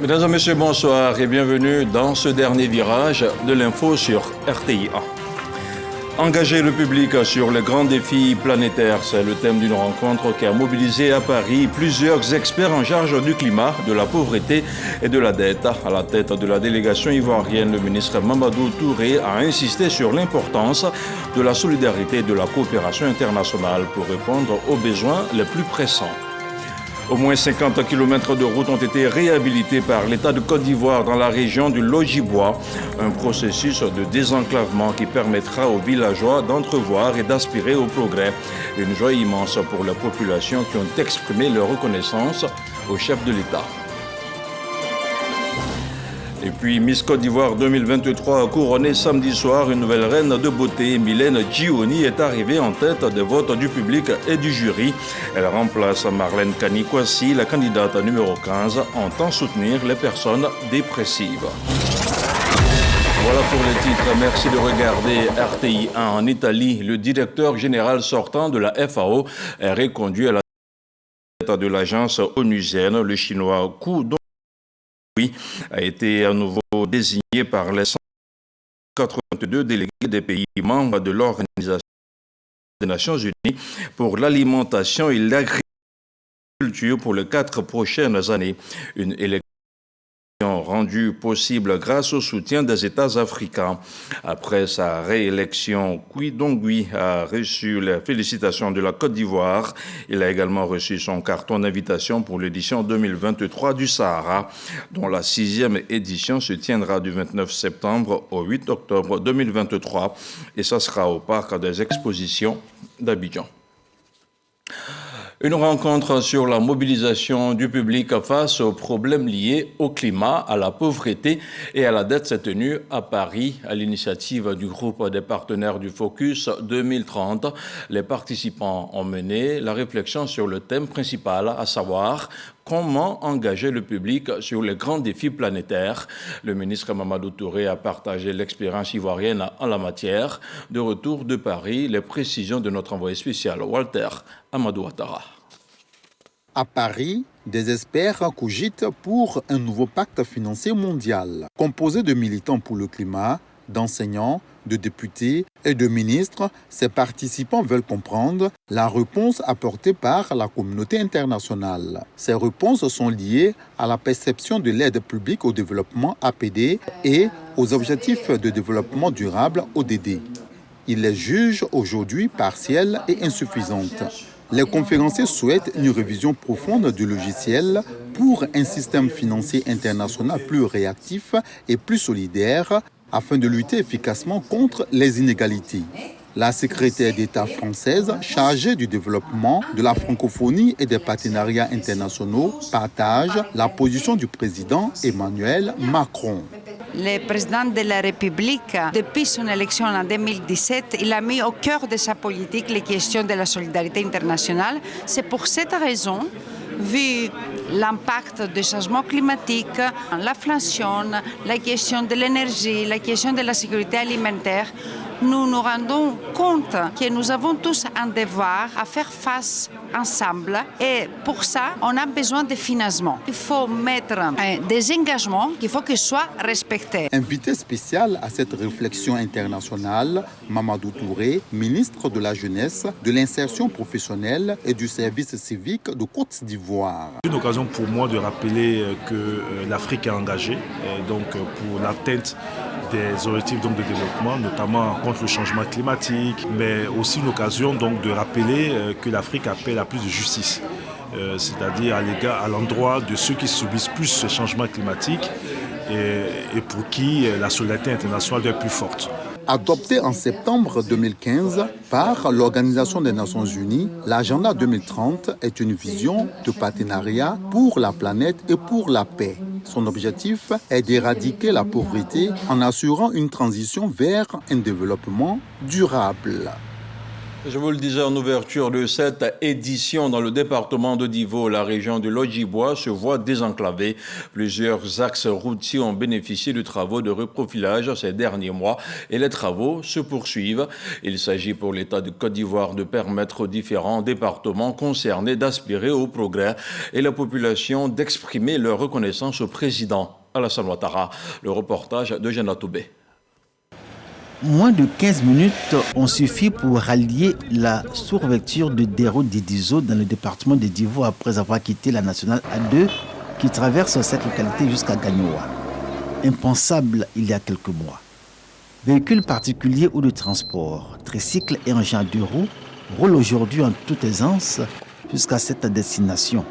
Mesdames et messieurs, bonsoir et bienvenue dans ce dernier virage de l'info sur RTI 1. Engager le public sur les grands défis planétaires, c'est le thème d'une rencontre qui a mobilisé à Paris plusieurs experts en charge du climat, de la pauvreté et de la dette. À la tête de la délégation ivoirienne, le ministre Mamadou Touré a insisté sur l'importance de la solidarité et de la coopération internationale pour répondre aux besoins les plus pressants. Au moins 50 km de routes ont été réhabilités par l'État de Côte d'Ivoire dans la région du Lodjibois, un processus de désenclavement qui permettra aux villageois d'entrevoir et d'aspirer au progrès. Une joie immense pour la population qui ont exprimé leur reconnaissance au chef de l'État. Et puis Miss Côte d'Ivoire 2023 a couronné samedi soir une nouvelle reine de beauté. Mylène Djioni est arrivée en tête des votes du public et du jury. Elle remplace Marlène Kani-Kwasi, la candidate numéro 15, entend soutenir les personnes dépressives. Voilà pour les titres. Merci de regarder RTI 1. En Italie, le directeur général sortant de la FAO est reconduit à la tête de l'agence onusienne, le chinois Kou Dongui a été à nouveau désigné par les 182 délégués des pays membres de l'Organisation des Nations Unies pour l'alimentation et l'agriculture pour les 4 prochaines années. Une élection rendue possible grâce au soutien des États africains. Après sa réélection, Kou Dongui a reçu les félicitations de la Côte d'Ivoire. Il a également reçu son carton d'invitation pour l'édition 2023 du Sahara, dont la 6e édition se tiendra du 29 septembre au 8 octobre 2023 et ça sera au Parc des Expositions d'Abidjan. Une rencontre sur la mobilisation du public face aux problèmes liés au climat, à la pauvreté et à la dette s'est tenue à Paris à l'initiative du groupe des partenaires du Focus 2030. Les participants ont mené la réflexion sur le thème principal, à savoir comment engager le public sur les grands défis planétaires. Le ministre Mamadou Touré a partagé l'expérience ivoirienne en la matière. De retour de Paris, les précisions de notre envoyé spécial Walter Amadou Ouattara. À Paris, des experts cogitent pour un nouveau pacte financier mondial. Composé de militants pour le climat, d'enseignants, de députés et de ministres, ces participants veulent comprendre la réponse apportée par la communauté internationale. Ces réponses sont liées à la perception de l'aide publique au développement APD et aux objectifs de développement durable ODD. Ils les jugent aujourd'hui partielles et insuffisantes. Les conférenciers souhaitent une révision profonde du logiciel pour un système financier international plus réactif et plus solidaire afin de lutter efficacement contre les inégalités. La secrétaire d'État française chargée du développement de la francophonie et des partenariats internationaux partage la position du président Emmanuel Macron. Le président de la République, depuis son élection en 2017, il a mis au cœur de sa politique les questions de la solidarité internationale. C'est pour cette raison, vu l'impact du changement climatique, l'inflation, la question de l'énergie, la question de la sécurité alimentaire, nous nous rendons compte que nous avons tous un devoir à faire face ensemble et pour ça, on a besoin de financement. Il faut mettre des engagements qu'il faut qu'ils soient respectés. Invité spécial à cette réflexion internationale, Mamadou Touré, ministre de la Jeunesse, de l'Insertion professionnelle et du Service civique de Côte d'Ivoire. C'est une occasion pour moi de rappeler que l'Afrique est engagée donc pour l'atteinte des objectifs donc, de développement, notamment contre le changement climatique, mais aussi une occasion donc, de rappeler que l'Afrique appelle à plus de justice, c'est-à-dire à l'endroit de ceux qui subissent plus ce changement climatique et pour qui la solidarité internationale doit être plus forte. Adopté en septembre 2015 par l'Organisation des Nations Unies, l'Agenda 2030 est une vision de partenariat pour la planète et pour la paix. Son objectif est d'éradiquer la pauvreté en assurant une transition vers un développement durable. Je vous le disais en ouverture de cette édition, dans le département de Divo, la région de l'Odjibois se voit désenclavée. Plusieurs axes routiers ont bénéficié de travaux de reprofilage ces derniers mois et les travaux se poursuivent. Il s'agit pour l'État de Côte d'Ivoire de permettre aux différents départements concernés d'aspirer au progrès et la population d'exprimer leur reconnaissance au président Alassane Ouattara. Le reportage de Jeanne Toubé. Moins de 15 minutes ont suffi pour rallier la sous-préfecture de Dero Didizo dans le département de Divo après avoir quitté la nationale A2 qui traverse cette localité jusqu'à Gagnoa. Impensable il y a quelques mois. Véhicules particuliers ou de transport, tricycles et engins à 2 roues roulent aujourd'hui en toute aisance jusqu'à cette destination.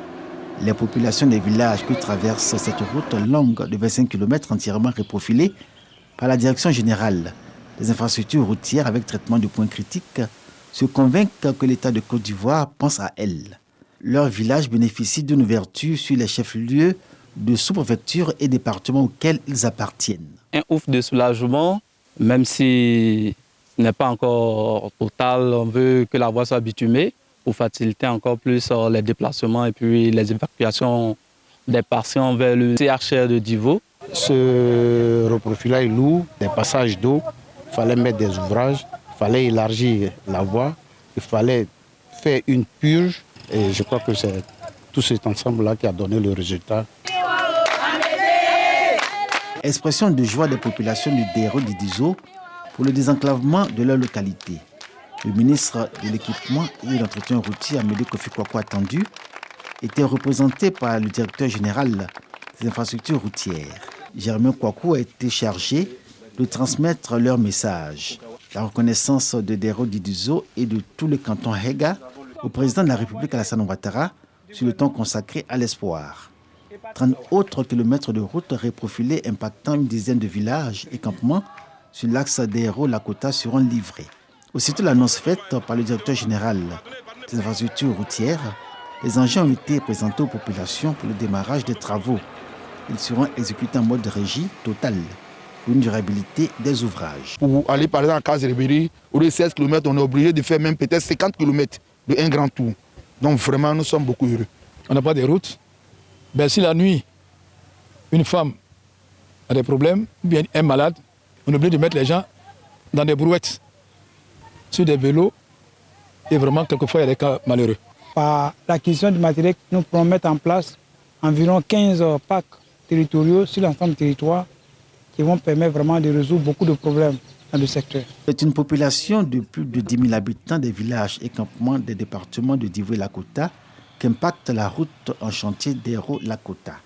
Les populations des villages qui traversent cette route longue de 25 km entièrement reprofilée par la direction générale des infrastructures routières avec traitement de points critiques se convainquent que l'État de Côte d'Ivoire pense à elles. Leur village bénéficie d'une ouverture sur les chefs-lieux de sous-préfecture et départements auxquels ils appartiennent. Un ouf de soulagement, même si ce n'est pas encore total, on veut que la voie soit bitumée pour faciliter encore plus les déplacements et puis les évacuations des patients vers le CHR de Divo. Ce reprofilage lourd, des passages d'eau, il fallait mettre des ouvrages, il fallait élargir la voie, il fallait faire une purge et je crois que c'est tout cet ensemble-là qui a donné le résultat. Expression de joie des populations du Dero Didizo pour le désenclavement de leur localité. Le ministre de l'équipement et de l'entretien routier, Amédée Kofi Kwaku attendu, était représenté par le directeur général des infrastructures routières. Germain Kwaku a été chargé de transmettre leur message. La reconnaissance de Dero Didizo et de tout le canton Hega au président de la République Alassane Ouattara sur le temps consacré à l'espoir. 30 autres kilomètres de route reprofilés impactant une dizaine de villages et campements sur l'axe Dero-Lakota seront livrés. Aussitôt l'annonce faite par le directeur général des infrastructures routières, les engins ont été présentés aux populations pour le démarrage des travaux. Ils seront exécutés en mode régie totale pour une durabilité des ouvrages. Pour aller par exemple à Casse-Ribéry, au lieu de 16 km, on est obligé de faire même peut-être 50 km de un grand tour. Donc vraiment, nous sommes beaucoup heureux. On n'a pas de route. Ben, si la nuit, une femme a des problèmes, ou bien est malade, on est obligé de mettre les gens dans des brouettes, sur des vélos, et vraiment, quelquefois, il y a des cas malheureux. Par l'acquisition du matériel, nous pourrons mettre en place environ 15 packs territoriaux sur l'ensemble du territoire qui vont permettre vraiment de résoudre beaucoup de problèmes dans le secteur. C'est une population de plus de 10 000 habitants des villages et campements des départements de Divo et Lakota qu'impacte la route en chantier Dero-Lakota.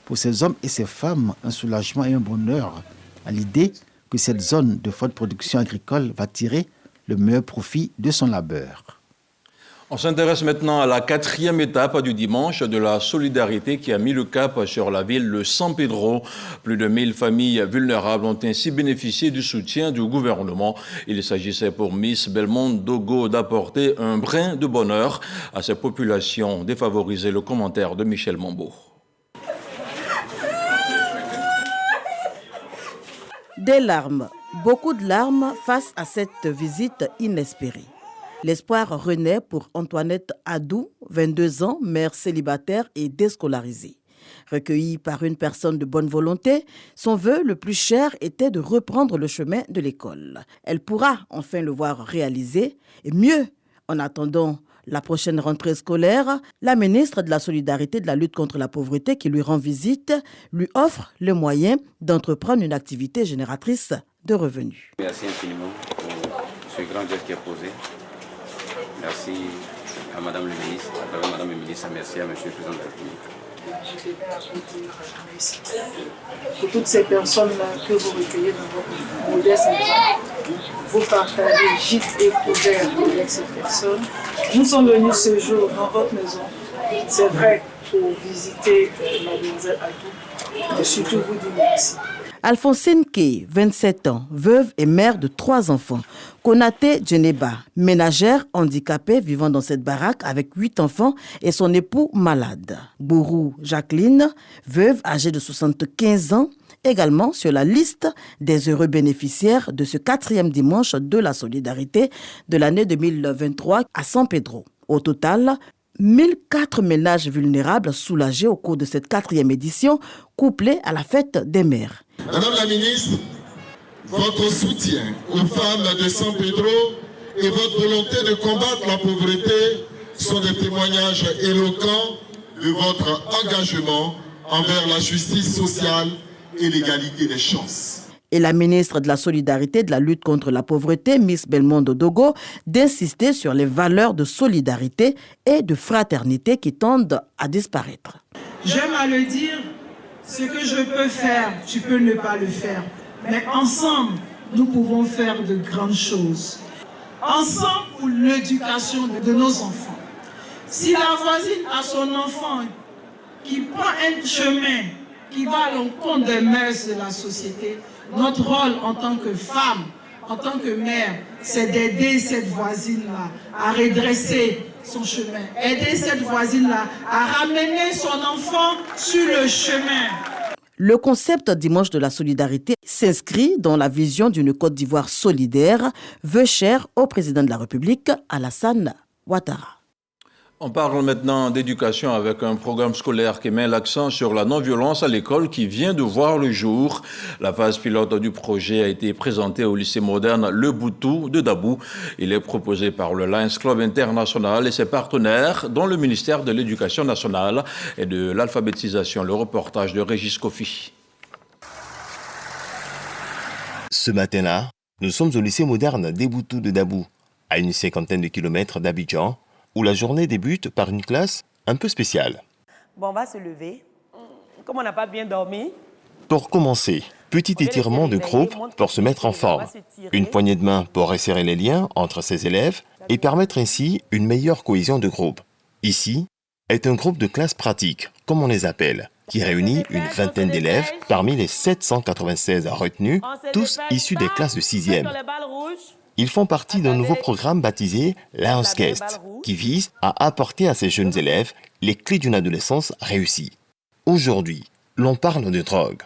Pour ces hommes et ces femmes, un soulagement et un bonheur à l'idée que cette zone de forte production agricole va tirer le meilleur profit de son labeur. On s'intéresse maintenant à la 4e étape du dimanche de la solidarité qui a mis le cap sur la ville de San Pedro. Plus de 1000 familles vulnérables ont ainsi bénéficié du soutien du gouvernement. Il s'agissait pour Miss Belmonte Dogo d'apporter un brin de bonheur à ces populations défavorisées. Le commentaire de Michel Mambo. Des larmes, beaucoup de larmes face à cette visite inespérée. L'espoir renaît pour Antoinette Adou, 22 ans, mère célibataire et déscolarisée. Recueillie par une personne de bonne volonté, son vœu le plus cher était de reprendre le chemin de l'école. Elle pourra enfin le voir réalisé, et mieux, en attendant la prochaine rentrée scolaire, la ministre de la Solidarité et de la lutte contre la pauvreté qui lui rend visite lui offre le moyen d'entreprendre une activité génératrice de revenus. Merci infiniment pour ce grand geste qui est posé. Merci à Madame le ministre, à travers Madame le ministre, merci à Monsieur le Président de la République. Je vais applaudir merci pour toutes ces personnes-là que vous recueillez dans votre modeste maison. Vous partagez gîte et couvert avec ces personnes. Nous sommes venus ce jour dans votre maison. C'est vrai, pour visiter Mademoiselle Adou. mais surtout vous dire merci. Alphonsine Kay, 27 ans, veuve et mère de 3 enfants. Konaté Djeneba, ménagère handicapée vivant dans cette baraque avec 8 enfants et son époux malade. Bourou Jacqueline, veuve âgée de 75 ans, également sur la liste des heureux bénéficiaires de ce 4e dimanche de la solidarité de l'année 2023 à San Pedro. Au total, 1004 ménages vulnérables soulagés au cours de cette 4e édition, couplée à la fête des mères. Madame la ministre, votre soutien aux femmes de San Pedro et votre volonté de combattre la pauvreté sont des témoignages éloquents de votre engagement envers la justice sociale et l'égalité des chances. Et la ministre de la Solidarité et de la lutte contre la pauvreté, Miss Belmondo Dogo, d'insister sur les valeurs de solidarité et de fraternité qui tendent à disparaître. J'aime à le dire, ce que je peux faire, tu peux ne pas le faire. Mais ensemble, nous pouvons faire de grandes choses. Ensemble pour l'éducation de nos enfants. Si la voisine a son enfant qui prend un chemin qui va à l'encontre des mœurs de la société, notre rôle en tant que femme, en tant que mère, c'est d'aider cette voisine-là à redresser son chemin, aider cette voisine-là à ramener son enfant sur le chemin. Le concept Dimanche de la solidarité s'inscrit dans la vision d'une Côte d'Ivoire solidaire, vœu cher au président de la République, Alassane Ouattara. On parle maintenant d'éducation avec un programme scolaire qui met l'accent sur la non-violence à l'école qui vient de voir le jour. La phase pilote du projet a été présentée au lycée moderne Le Boutou de Dabou. Il est proposé par le Lions Club International et ses partenaires, dont le ministère de l'Éducation nationale et de l'alphabétisation. Le reportage de Régis Kofi. Ce matin-là, nous sommes au lycée moderne des Boutou de Dabou, à une 50aine de kilomètres d'Abidjan, où la journée débute par une classe un peu spéciale. Bon, on va se lever. Comme on n'a pas bien dormi. Pour commencer, petit étirement de groupe pour se mettre en forme. Une poignée de main pour resserrer les liens entre ses élèves et permettre ainsi une meilleure cohésion de groupe. Ici est un groupe de classe pratique, comme on les appelle, qui réunit une vingtaine d'élèves parmi les 796 retenus, tous issus des classes de 6e. Ils font partie d'un nouveau programme baptisé Lions Guest, qui vise à apporter à ces jeunes élèves les clés d'une adolescence réussie. Aujourd'hui, l'on parle de drogue.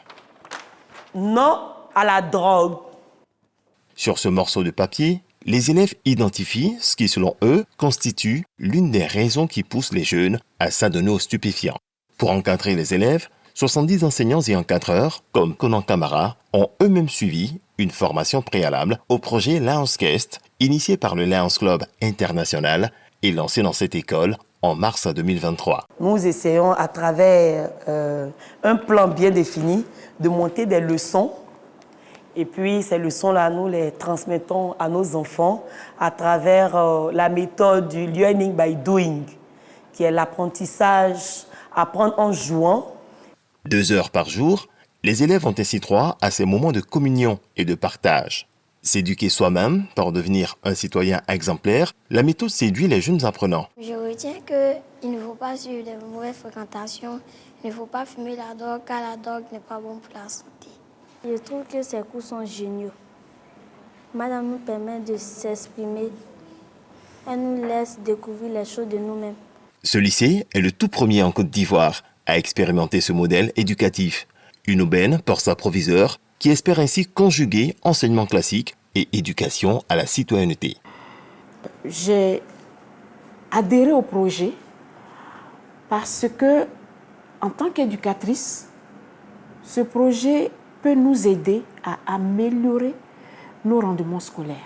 Non à la drogue. Sur ce morceau de papier, les élèves identifient ce qui, selon eux, constitue l'une des raisons qui poussent les jeunes à s'adonner aux stupéfiants. Pour encadrer les élèves, 70 enseignants et encadreurs, comme Conan Camara, ont eux-mêmes suivi une formation préalable au projet Lions Guest, initié par le Lions Club International et lancé dans cette école en mars 2023. Nous essayons, à travers un plan bien défini, de monter des leçons. Et puis, ces leçons-là, nous les transmettons à nos enfants à travers la méthode du learning by doing, qui est l'apprentissage, apprendre en jouant. 2 heures par jour, les élèves ont ainsi droit à ces moments de communion et de partage. S'éduquer soi-même pour devenir un citoyen exemplaire, la méthode séduit les jeunes apprenants. Je retiens qu'il ne faut pas suivre des mauvaises fréquentations, il ne faut pas fumer la drogue car la drogue n'est pas bonne pour la santé. Je trouve que ces cours sont géniaux. Madame nous permet de s'exprimer, elle nous laisse découvrir les choses de nous-mêmes. Ce lycée est le tout premier en Côte d'Ivoire à expérimenter ce modèle éducatif. Une aubaine pour sa proviseure qui espère ainsi conjuguer enseignement classique et éducation à la citoyenneté. J'ai adhéré au projet parce que, en tant qu'éducatrice, ce projet peut nous aider à améliorer nos rendements scolaires.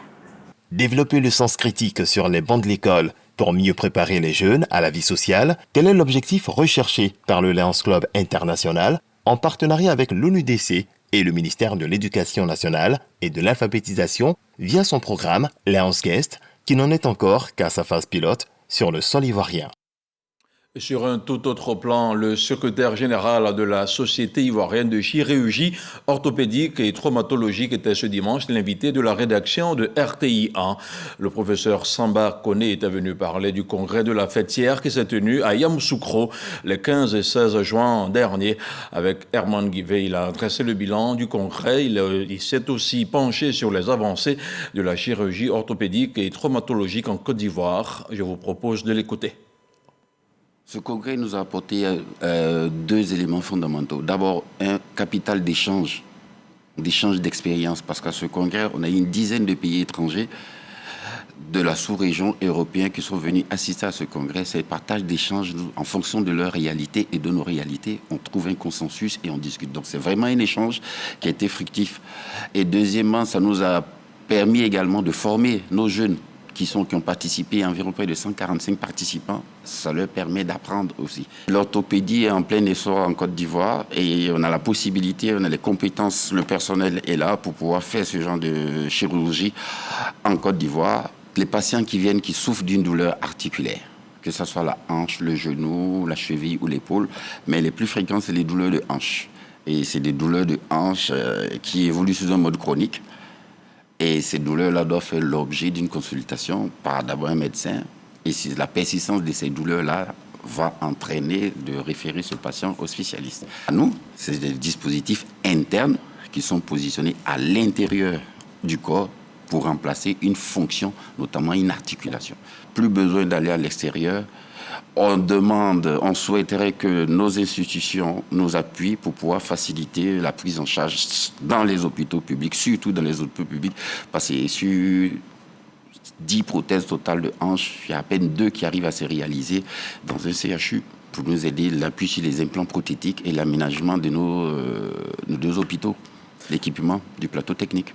Développer le sens critique sur les bancs de l'école pour mieux préparer les jeunes à la vie sociale, tel est l'objectif recherché par le Lions Club International en partenariat avec l'ONUDC et le ministère de l'Éducation nationale et de l'alphabétisation via son programme Lions Guest, qui n'en est encore qu'à sa phase pilote sur le sol ivoirien. Sur un tout autre plan, le secrétaire général de la Société ivoirienne de chirurgie orthopédique et traumatologique était ce dimanche l'invité de la rédaction de RTI1. Le professeur Samba Koné était venu parler du congrès de la fêtière qui s'est tenu à Yamoussoukro les 15 et 16 juin dernier. Avec Herman Guivet, il a dressé le bilan du congrès. Il s'est aussi penché sur les avancées de la chirurgie orthopédique et traumatologique en Côte d'Ivoire. Je vous propose de l'écouter. Ce congrès nous a apporté deux éléments fondamentaux. D'abord, un capital d'échange d'expériences, parce qu'à ce congrès, on a une dizaine de pays étrangers de la sous-région européenne qui sont venus assister à ce congrès. C'est le partage d'échanges en fonction de leur réalité et de nos réalités. On trouve un consensus et on discute. Donc c'est vraiment un échange qui a été fructif. Et deuxièmement, ça nous a permis également de former nos jeunes qui ont participé, environ près de 145 participants. Ça leur permet d'apprendre aussi. L'orthopédie est en plein essor en Côte d'Ivoire et on a la possibilité, on a les compétences, le personnel est là pour pouvoir faire ce genre de chirurgie en Côte d'Ivoire. Les patients qui viennent, qui souffrent d'une douleur articulaire, que ce soit la hanche, le genou, la cheville ou l'épaule, mais les plus fréquents, c'est les douleurs de hanche. Et c'est des douleurs de hanche qui évoluent sous un mode chronique. Et ces douleurs-là doivent faire l'objet d'une consultation par d'abord un médecin. Et si la persistance de ces douleurs-là va entraîner de référer ce patient au spécialiste. À nous, c'est des dispositifs internes qui sont positionnés à l'intérieur du corps pour remplacer une fonction, notamment une articulation. Plus besoin d'aller à l'extérieur. On souhaiterait que nos institutions nous appuient pour pouvoir faciliter la prise en charge dans les hôpitaux publics, surtout dans les hôpitaux publics, parce que sur 10 prothèses totales de hanches, il y a à peine 2 qui arrivent à se réaliser dans un CHU pour nous aider l'appui sur les implants prothétiques et l'aménagement de nos 2 hôpitaux, l'équipement du plateau technique.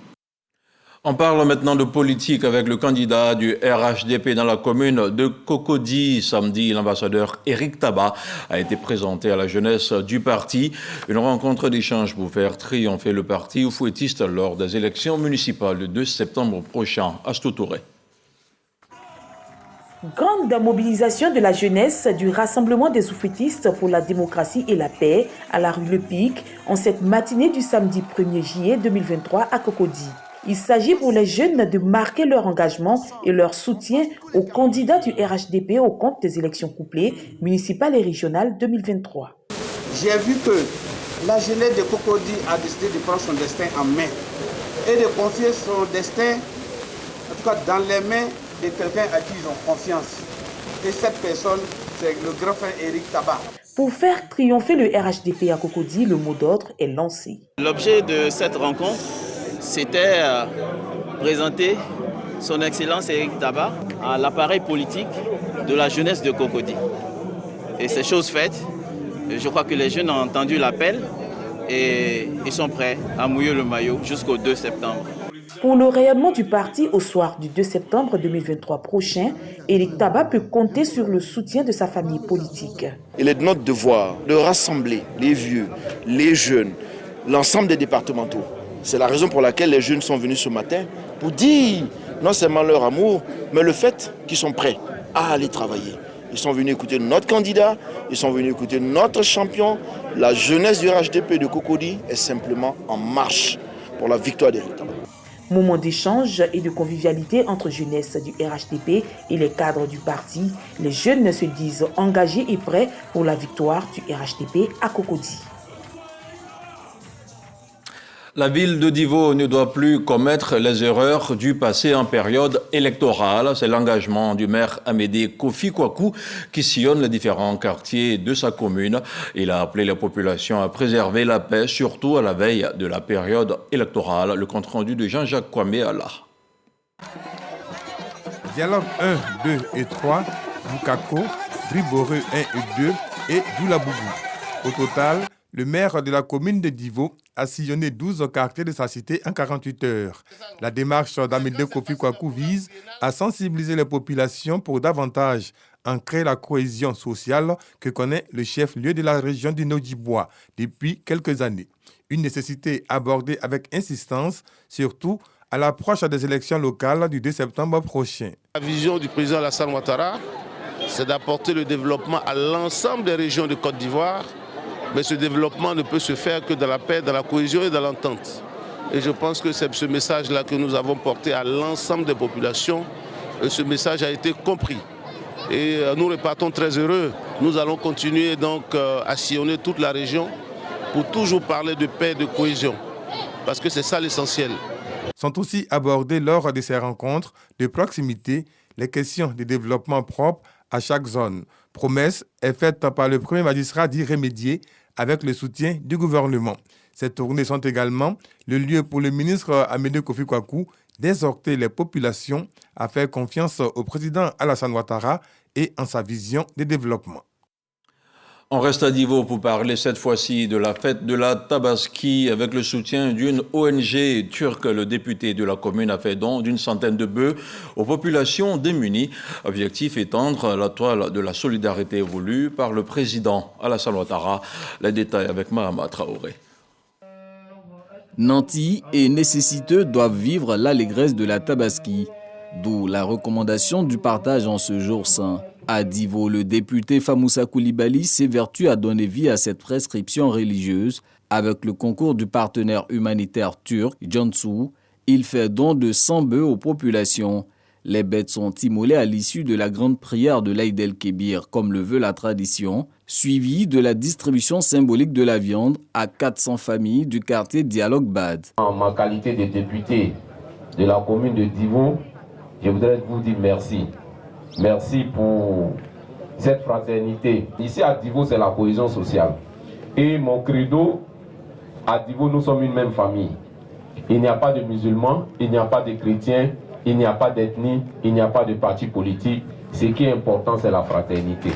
On parle maintenant de politique avec le candidat du RHDP dans la commune de Cocody. Samedi, l'ambassadeur Éric Tabat a été présenté à la jeunesse du parti. Une rencontre d'échange pour faire triompher le parti aux fouettistes lors des élections municipales le 2 septembre prochain. Astou Touré. Grande mobilisation de la jeunesse du Rassemblement des oufouettistes pour la démocratie et la paix à la rue Le Pic en cette matinée du samedi 1er juillet 2023 à Cocody. Il s'agit pour les jeunes de marquer leur engagement et leur soutien aux candidats du RHDP au compte des élections couplées municipales et régionales 2023. J'ai vu que la jeunesse de Cocody a décidé de prendre son destin en main et de confier son destin, en tout cas dans les mains de quelqu'un à qui ils ont confiance. Et cette personne, c'est le grand frère Éric Tabat. Pour faire triompher le RHDP à Cocody, le mot d'ordre est lancé. L'objet de cette rencontre, c'était présenter son Excellence Éric Tabat à l'appareil politique de la jeunesse de Cocody. Et c'est chose faite. Je crois que les jeunes ont entendu l'appel et ils sont prêts à mouiller le maillot jusqu'au 2 septembre. Pour le rayonnement du parti au soir du 2 septembre 2023 prochain, Éric Tabat peut compter sur le soutien de sa famille politique. Il est de notre devoir de rassembler les vieux, les jeunes, l'ensemble des départementaux. C'est la raison pour laquelle les jeunes sont venus ce matin pour dire non seulement leur amour, mais le fait qu'ils sont prêts à aller travailler. Ils sont venus écouter notre candidat, ils sont venus écouter notre champion. La jeunesse du RHDP de Cocody est simplement en marche pour la victoire d'Éric Tabat. Moment d'échange et de convivialité entre jeunesse du RHDP et les cadres du parti, les jeunes se disent engagés et prêts pour la victoire du RHDP à Cocody. La ville de Divo ne doit plus commettre les erreurs du passé en période électorale. C'est l'engagement du maire Amédée Kofi Kwaku qui sillonne les différents quartiers de sa commune. Il a appelé la population à préserver la paix, surtout à la veille de la période électorale. Le compte-rendu de Jean-Jacques Kwame Alla. Dialogue 1, 2 et 3, Bukako, Briboreux 1 et 2 et Doulabougou. Au total, le maire de la commune de Divo a sillonné 12 quartiers de sa cité en 48 heures. La démarche d'Amédée Kofi Kwaku vise à sensibiliser les populations pour davantage ancrer la cohésion sociale que connaît le chef-lieu de la région du Nord-du-Bois depuis quelques années. Une nécessité abordée avec insistance, surtout à l'approche des élections locales du 2 septembre prochain. La vision du président Alassane Ouattara c'est d'apporter le développement à l'ensemble des régions de Côte d'Ivoire. Mais ce développement ne peut se faire que dans la paix, dans la cohésion et dans l'entente. Et je pense que c'est ce message-là que nous avons porté à l'ensemble des populations. Et ce message a été compris. Et nous repartons très heureux. Nous allons continuer donc à sillonner toute la région pour toujours parler de paix et de cohésion. Parce que c'est ça l'essentiel. Sont aussi abordées lors de ces rencontres de proximité les questions de développement propre à chaque zone. Promesse est faite par le premier magistrat d'y remédier avec le soutien du gouvernement. Ces tournées sont également le lieu pour le ministre Amédée Kofi Kwaku d'exhorter les populations à faire confiance au président Alassane Ouattara et en sa vision de développement. On reste à Divo pour parler cette fois-ci de la fête de la Tabaski avec le soutien d'une ONG turque. Le député de la commune a fait don d'une centaine de bœufs aux populations démunies. Objectif étendre la toile de la solidarité voulue par le président Alassane Ouattara. Les détails avec Mahama Traoré. Nantis et nécessiteux doivent vivre l'allégresse de la Tabaski, d'où la recommandation du partage en ce jour saint. À Divo, le député Famoussa Koulibaly s'évertue à donner vie à cette prescription religieuse. Avec le concours du partenaire humanitaire turc, Cansu, il fait don de 100 bœufs aux populations. Les bêtes sont immolées à l'issue de la grande prière de l'Aïd el-Kébir, comme le veut la tradition, suivie de la distribution symbolique de la viande à 400 familles du quartier Dialogue Bad. En ma qualité de député de la commune de Divo, je voudrais vous dire merci. Merci pour cette fraternité. Ici à Divo, c'est la cohésion sociale. Et mon credo, à Divo, nous sommes une même famille. Il n'y a pas de musulmans, il n'y a pas de chrétiens, il n'y a pas d'ethnie, il n'y a pas de parti politique. Ce qui est important, c'est la fraternité.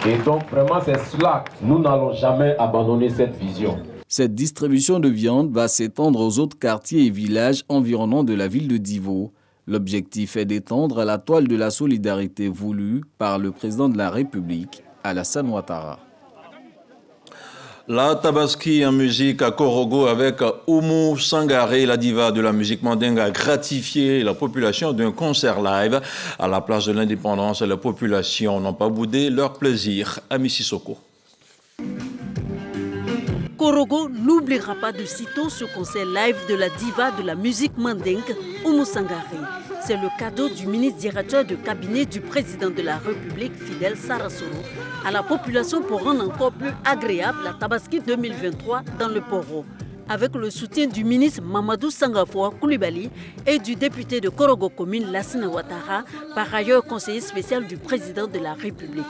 Et donc, vraiment, c'est cela. Nous n'allons jamais abandonner cette vision. Cette distribution de viande va s'étendre aux autres quartiers et villages environnants de la ville de Divo. L'objectif est d'étendre la toile de la solidarité voulue par le président de la République, Alassane Ouattara. La Tabaski en musique à Korogo avec Oumou Sangaré, la diva de la musique mandingue, a gratifié la population d'un concert live à la place de l'indépendance. Les populations n'ont pas boudé leur plaisir. Ami Sissoko. Korogo n'oubliera pas de sitôt ce concert live de la diva de la musique mandingue, Oumou Sangaré. C'est le cadeau du ministre directeur de cabinet du président de la République, Fidel Sarasoro, à la population pour rendre encore plus agréable la Tabaski 2023 dans le Poro. Avec le soutien du ministre Mamadou Sangafoua Koulibaly et du député de Korogo Commune, Lassina Ouattara, par ailleurs conseiller spécial du président de la République.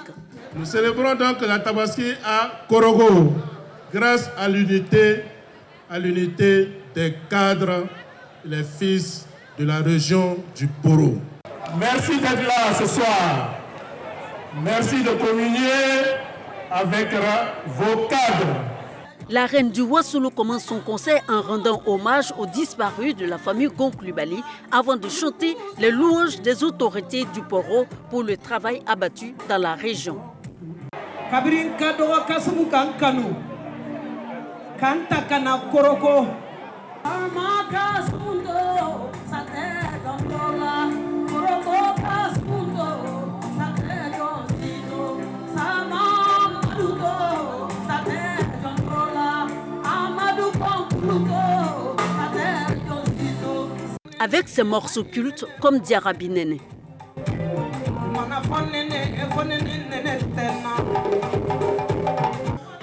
Nous célébrons donc la Tabaski à Korogo, grâce à l'unité des cadres, les fils de la région du Poro. Merci d'être là ce soir. Merci de communier avec vos cadres. La reine du Wassoulou commence son concert en rendant hommage aux disparus de la famille Gonkoulibaly avant de chanter les louanges des autorités du Poro pour le travail abattu dans la région. Avec ses morceaux cultes comme Diarabi Nene.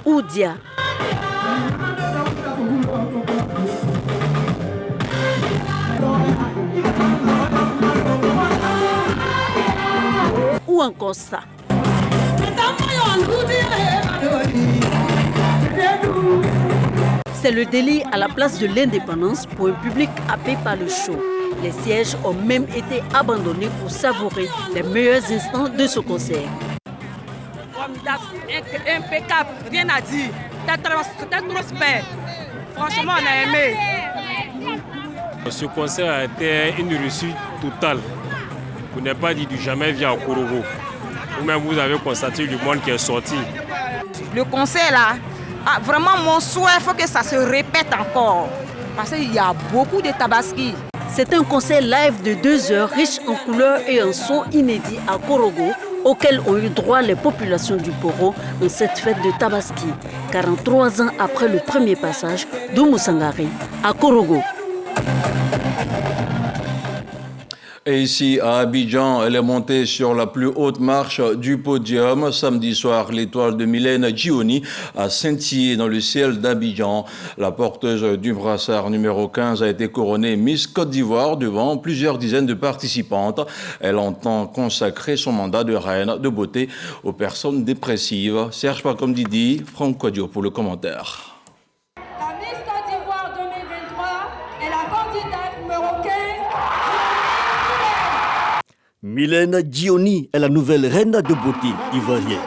Ou Dia. Ou encore ça. C'est le délit à la place de l'indépendance pour un public happé par le show. Les sièges ont même été abandonnés pour savourer les meilleurs instants de ce concert. Impeccable, rien à dire. C'était trop super. Franchement, on a aimé. Ce concert a été une réussite totale. Vous n'avez pas dit du jamais vu à Korogo. Vous-même, vous avez constaté le monde qui est sorti. Le concert là, vraiment mon souhait, il faut que ça se répète encore. Parce qu'il y a beaucoup de Tabaski. C'est un concert live de 2 heures, riche en couleurs et en sons inédits à Korogo, auquel ont eu droit les populations du Poro en cette fête de Tabaski, 43 ans après le premier passage d'Oumou Sangaré à Korogo. Et ici, à Abidjan, elle est montée sur la plus haute marche du podium. Samedi soir, l'étoile de Mylène Djioni a scintillé dans le ciel d'Abidjan. La porteuse du brassard numéro 15 a été couronnée Miss Côte d'Ivoire devant plusieurs dizaines de participantes. Elle entend consacrer son mandat de reine de beauté aux personnes dépressives. Serge Pacom Didi, Franck Quadio pour le commentaire. La Miss Côte d'Ivoire 2023 est la candidate numéro 15. Mylène Djioni est la nouvelle reine de beauté ivoirienne.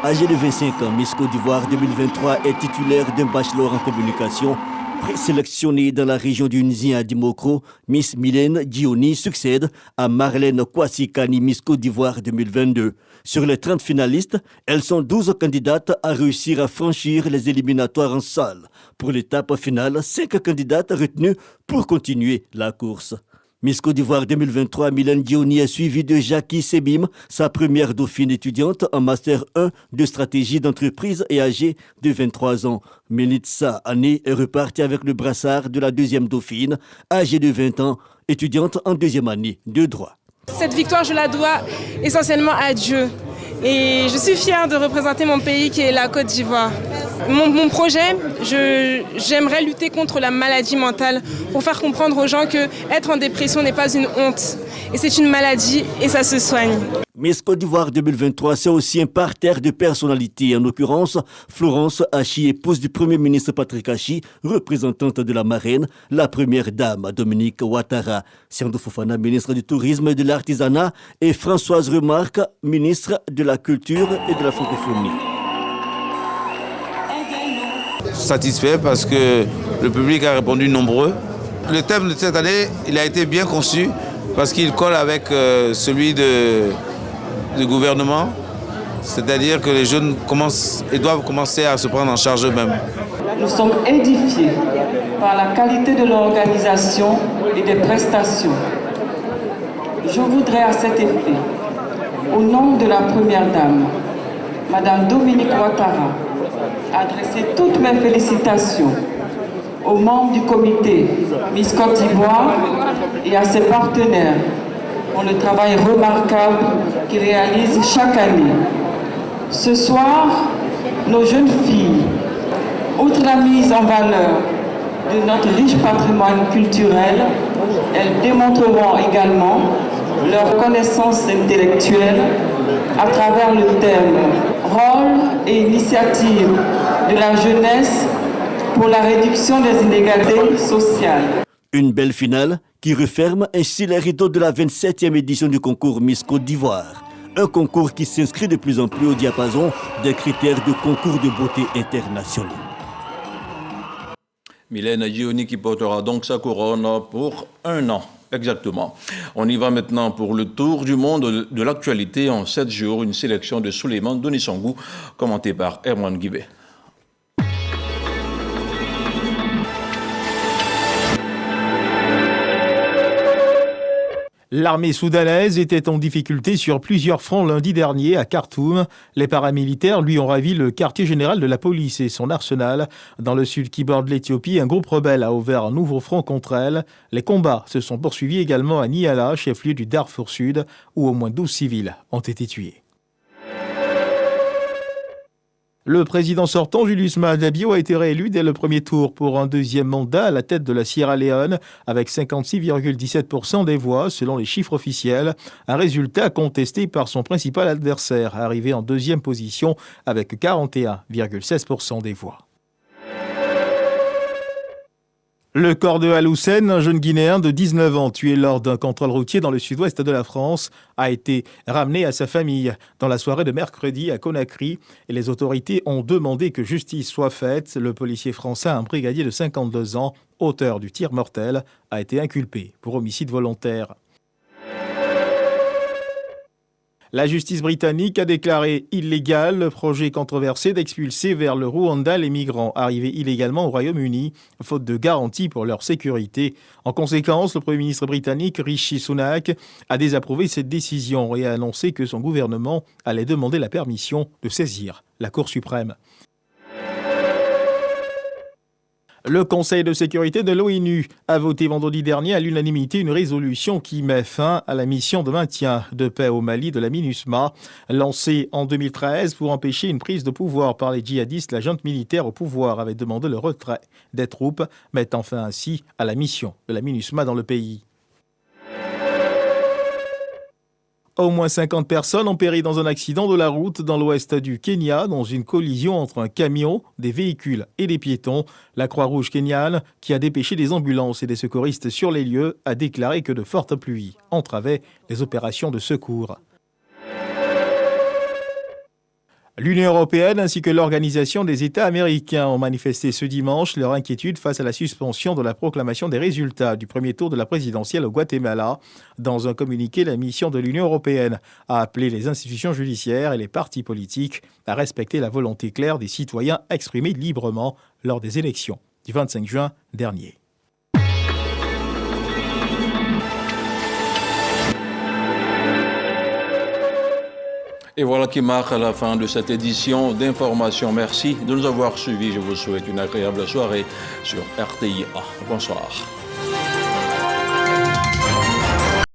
Âgée de 25 ans, Miss Côte d'Ivoire 2023 est titulaire d'un bachelor en communication. Présélectionnée dans la région du Nzien à Dimokro, Miss Mylène Djioni succède à Marlène Kwasi-Kani, Miss Côte d'Ivoire 2022. Sur les 30 finalistes, elles sont 12 candidates à réussir à franchir les éliminatoires en salle. Pour l'étape finale, 5 candidates retenues pour continuer la course. Miss Côte d'Ivoire 2023, Mylène Djioni est suivie de Jackie Sebim, sa première dauphine étudiante en Master 1 de stratégie d'entreprise et âgée de 23 ans. Melitza Ané est repartie avec le brassard de la deuxième dauphine, âgée de 20 ans, étudiante en deuxième année de droit. Cette victoire, je la dois essentiellement à Dieu. Et je suis fière de représenter mon pays qui est la Côte d'Ivoire. Mon projet, j'aimerais lutter contre la maladie mentale pour faire comprendre aux gens que être en dépression n'est pas une honte. Et c'est une maladie et ça se soigne. Miss Côte d'Ivoire 2023, c'est aussi un parterre de personnalités. En l'occurrence, Florence Hachi, épouse du Premier ministre Patrick Hachi, représentante de la marraine, la première dame Dominique Ouattara, Siandou Fofana, ministre du Tourisme et de l'Artisanat, et Françoise Remarque, ministre de la Culture et de la Francophonie. Satisfait parce que le public a répondu nombreux. Le thème de cette année, il a été bien conçu parce qu'il colle avec celui du gouvernement, c'est-à-dire que les jeunes doivent commencer à se prendre en charge eux-mêmes. Nous sommes édifiés par la qualité de l'organisation et des prestations. Je voudrais à cet effet, au nom de la Première Dame, Madame Dominique Ouattara, adresser toutes mes félicitations aux membres du comité Miss Côte d'Ivoire et à ses partenaires pour le travail remarquable qu'ils réalisent chaque année. Ce soir, nos jeunes filles, outre la mise en valeur de notre riche patrimoine culturel, elles démontreront également leur connaissance intellectuelle à travers le thème « Rôle et initiative de la jeunesse pour la réduction des inégalités sociales ». Une belle finale qui referme ainsi les rideaux de la 27e édition du concours Miss Côte d'Ivoire. Un concours qui s'inscrit de plus en plus au diapason des critères de concours de beauté internationaux. Mylène Djioni qui portera donc sa couronne pour 1 an. Exactement. On y va maintenant pour le tour du monde de l'actualité en 7 jours. Une sélection de Souleymane Donissangou, commentée par Herman Guibé. L'armée soudanaise était en difficulté sur plusieurs fronts lundi dernier à Khartoum. Les paramilitaires lui ont ravi le quartier général de la police et son arsenal. Dans le sud qui borde l'Éthiopie, un groupe rebelle a ouvert un nouveau front contre elle. Les combats se sont poursuivis également à Niala, chef-lieu du Darfour Sud, où au moins 12 civils ont été tués. Le président sortant, Julius Maada Bio, a été réélu dès le premier tour pour un deuxième mandat à la tête de la Sierra Leone avec 56,17% des voix selon les chiffres officiels. Un résultat contesté par son principal adversaire, arrivé en deuxième position avec 41,16% des voix. Le corps de Al-Hussein, un jeune Guinéen de 19 ans tué lors d'un contrôle routier dans le sud-ouest de la France, a été ramené à sa famille dans la soirée de mercredi à Conakry. Et les autorités ont demandé que justice soit faite. Le policier français, un brigadier de 52 ans, auteur du tir mortel, a été inculpé pour homicide volontaire. La justice britannique a déclaré illégal le projet controversé d'expulser vers le Rwanda les migrants arrivés illégalement au Royaume-Uni, faute de garantie pour leur sécurité. En conséquence, le Premier ministre britannique Rishi Sunak a désapprouvé cette décision et a annoncé que son gouvernement allait demander la permission de saisir la Cour suprême. Le Conseil de sécurité de l'ONU a voté vendredi dernier à l'unanimité une résolution qui met fin à la mission de maintien de paix au Mali de la MINUSMA, lancée en 2013 pour empêcher une prise de pouvoir par les djihadistes. La junte militaire au pouvoir avait demandé le retrait des troupes, mettant fin ainsi à la mission de la MINUSMA dans le pays. Au moins 50 personnes ont péri dans un accident de la route dans l'ouest du Kenya, dans une collision entre un camion, des véhicules et des piétons. La Croix-Rouge kenyane, qui a dépêché des ambulances et des secouristes sur les lieux, a déclaré que de fortes pluies entravaient les opérations de secours. L'Union européenne ainsi que l'Organisation des États américains ont manifesté ce dimanche leur inquiétude face à la suspension de la proclamation des résultats du premier tour de la présidentielle au Guatemala. Dans un communiqué, la mission de l'Union européenne a appelé les institutions judiciaires et les partis politiques à respecter la volonté claire des citoyens exprimée librement lors des élections du 25 juin dernier. Et voilà qui marque la fin de cette édition d'Information. Merci de nous avoir suivis. Je vous souhaite une agréable soirée sur RTIA. Bonsoir.